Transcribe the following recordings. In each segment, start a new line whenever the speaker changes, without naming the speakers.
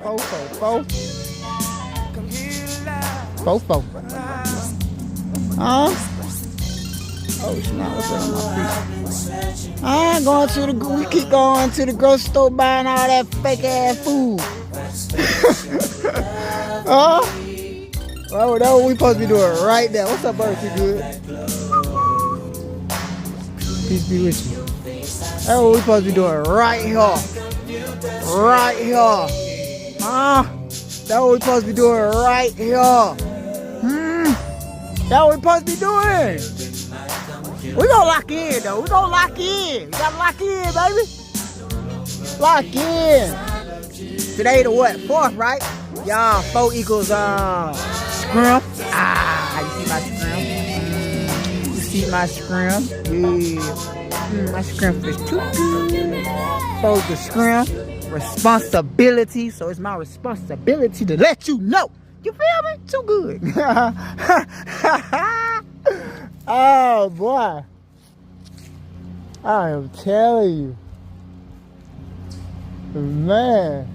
Four, four, four. Four, four. Huh? Oh, snap. What's up on my feet? I ain't going to the... We keep going to the grocery store buying all that fake ass food. Huh? Well, that's what we supposed to be doing right now. What's up, Bert? You good? Peace be with you. That's what we supposed to be doing right here. Right here. Huh? That's what we supposed to be doing right here. That's what we supposed to be doing. We gonna lock in though. We gonna lock in. We gotta lock in, baby. Lock in. Today the what? 4th, right? Y'all, 4 equals scrim. You see my scrim? You see my scrim? Yeah. My scrim is too good. 4 the scrim. Responsibility. So it's my responsibility to let you know. You feel me? Too good. Oh boy. I am telling you. Man.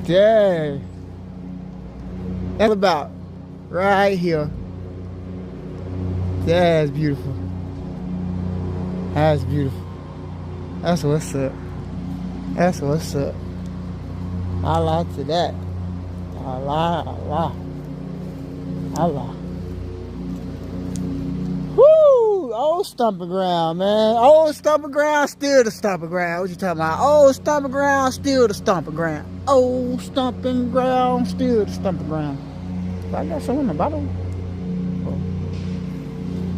Dang. That's about right here. That's beautiful. That's beautiful. That's what's up. That's what's up. I like to that. I lie. Woo! Old stomping ground, man. Old stomping ground, still the stomping ground. What you talking about? Old stomping ground, still the stomping ground. Old stomping ground, still the stomping ground. I got some on the bottom.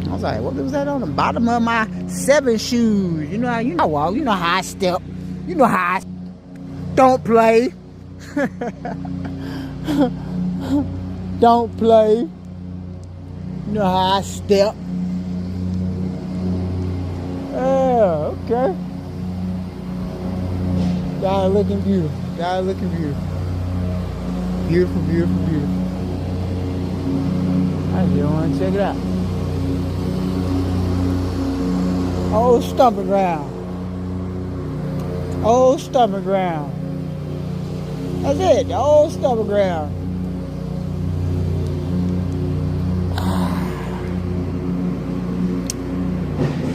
I was like, what was that on the bottom of my 7 shoes? You know how I walk. You know how I step. You know how I don't play. Don't play. You know how I step. Oh, okay. God looking beautiful. God looking beautiful. Beautiful, beautiful, beautiful. I just want to check it out. Old stomping ground. Old stomping ground. That's it, the old stomping ground.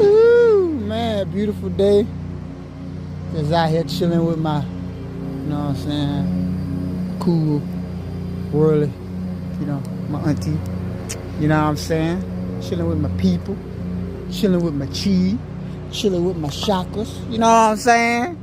Ooh, man, beautiful day. Just out here chilling with my, you know what I'm saying, cool, worldly, you know, my auntie. You know what I'm saying? Chilling with my people. Chilling with my chi. Chilling with my chakras. You know what I'm saying?